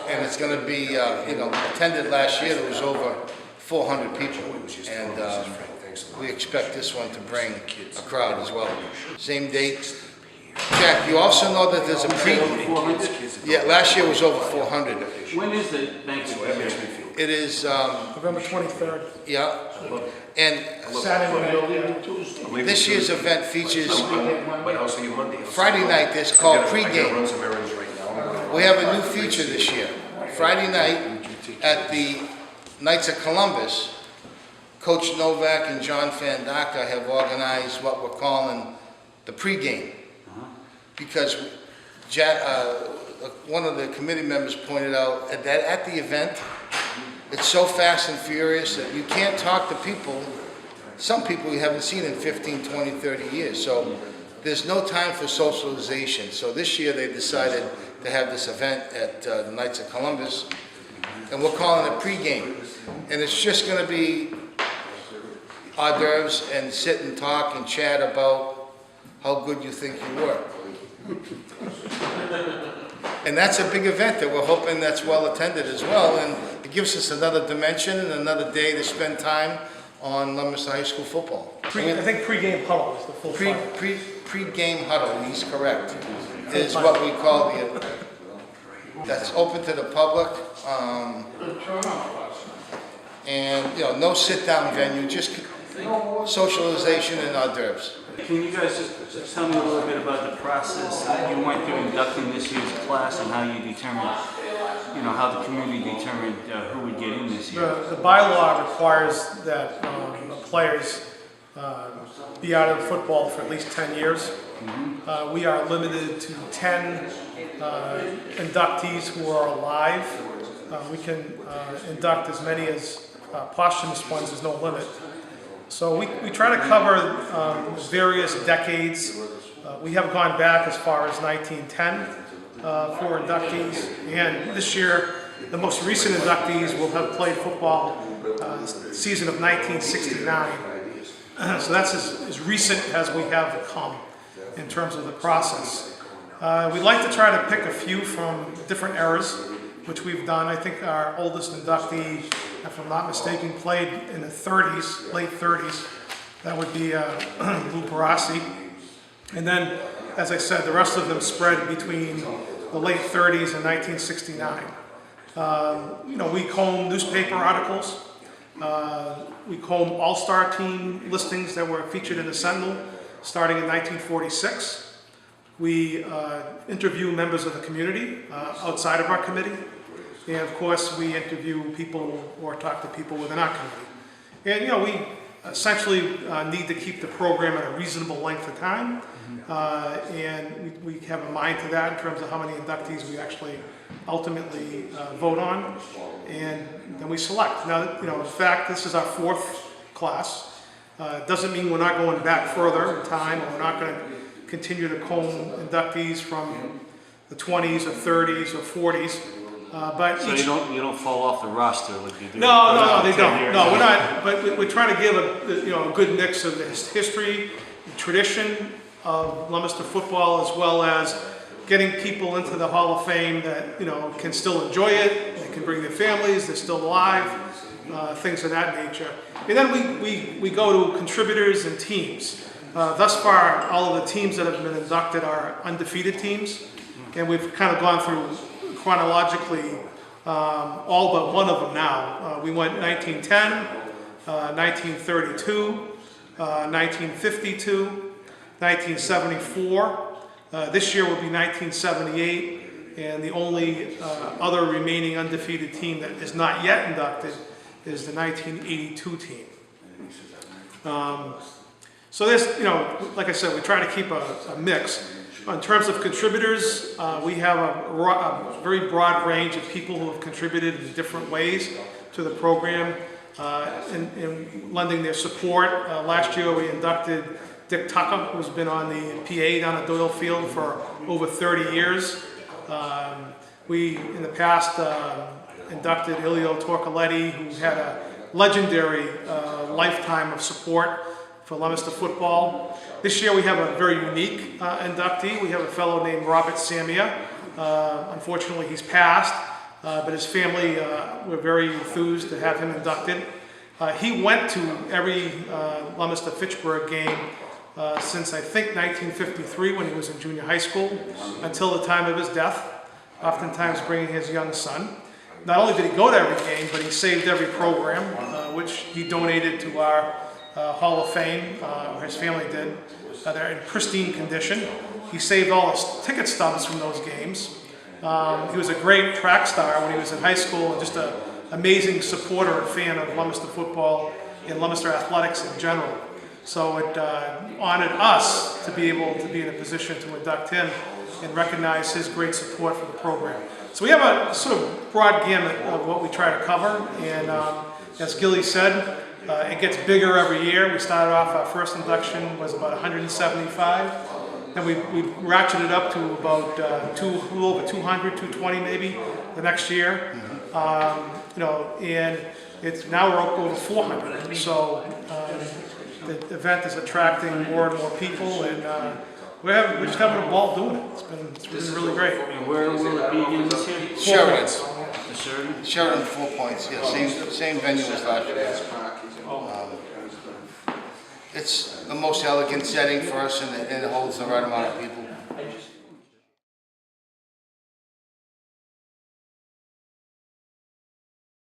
and it's going to be, attended last year. There was over 400 people, and we expect this one to bring a crowd as well. Same date. Jack, you also know that there's a yeah, last year was over 400. When is the banquet? It is November 23rd. Yeah, and Saturday. this year's event features Friday night. This called pregame. We have a new feature this year. Friday night at the Knights of Columbus, Coach Novak and John Fandaka have organized what we're calling the pregame, because one of the committee members pointed out that at the event, it's so fast and furious that you can't talk to people, some people you haven't seen in 15, 20, 30 years. So there's no time for socialization. So this year they decided to have this event at the Knights of Columbus, and we're calling it pregame. And it's just going to be hors d'oeuvres and sit and talk and chat about how good you think you were. And that's a big event that we're hoping that's well attended as well, and it gives us another dimension and another day to spend time on Leominster High School football. I think pre-game huddle is the full title. Pre-game huddle, he's correct, is what we call the, that's open to the public, and no sit-down venue, just socialization and hors d'oeuvres. Can you guys just tell me a little bit about the process that you went through inducting this year's class and how you determined, how the community determined who would get in this year? The bylaw requires that players be out of football for at least 10 years. We are limited to 10 inductees who are alive. We can induct as many as posthumous ones, there's no limit. So we try to cover various decades. We have gone back as far as 1910 for inductees, and this year the most recent inductees will have played football season of 1969. So that's as recent as we have come in terms of the process. We'd like to try to pick a few from different eras, which we've done. I think our oldest inductee, if I'm not mistaken, played in the 30s, late 30s. That would be Lou Barassi. And then, as I said, the rest of them spread between the late 30s and 1969. We comb newspaper articles. We comb all-star team listings that were featured in the Sentinel starting in 1946. We interview members of the community outside of our committee. And of course, we interview people or talk to people within our committee. And we essentially need to keep the program at a reasonable length of time. And we have a mind to that in terms of how many inductees we actually ultimately vote on. And then we select. Now, in fact, this is our fourth class. Doesn't mean we're not going back further in time, or we're not going to continue to comb inductees from the 20s or 30s or 40s. But so you don't fall off the roster like you do. No, they don't. No, we're not. But we're trying to give a good mix of the history, the tradition of Leominster football, as well as getting people into the Hall of Fame that can still enjoy it. They can bring their families. They're still alive. Things of that nature. And then we go to contributors and teams. Thus far, all of the teams that have been inducted are undefeated teams, and we've kind of gone through chronologically all but one of them now. We went 1910, 1932, 1952, 1974. This year will be 1978, and the only other remaining undefeated team that is not yet inducted is the 1982 team. So there's, like I said, we try to keep a mix. In terms of contributors, we have a very broad range of people who have contributed in different ways to the program in lending their support. Last year we inducted Dick Tucker, who's been on the PA down at Doyle Field for over 30 years. We, in the past, inducted Ilio Torcoletti, who had a legendary lifetime of support for Leominster football. This year we have a very unique inductee. We have a fellow named Robert Samia. Unfortunately, he's passed. but his family were very enthused to have him inducted. He went to every Leominster-Fitchburg game since I think 1953 when he was in junior high school until the time of his death, oftentimes bringing his young son. Not only did he go to every game, but he saved every program, which he donated to our Hall of Fame, or his family did. They're in pristine condition. He saved all his ticket stubs from those games. He was a great track star when he was in high school, and just an amazing supporter and fan of Leominster football and Leominster athletics in general. So it honored us to be able to be in a position to induct him and recognize his great support for the program. So we have a sort of broad gamut of what we try to cover, and as Gilly said, it gets bigger every year. We started off, our first induction was about 175, then we ratcheted up to about a little over 200, 220 maybe the next year. You know, and it's now we're up over 400. So the event is attracting more and more people, and we're just having a ball doing it. It's been really great. And where will it be again this year? Sheridan. The Sheridan? Sheridan, 4 Points, yeah, same venue as last year. It's the most elegant setting for us, and it holds the right amount of people.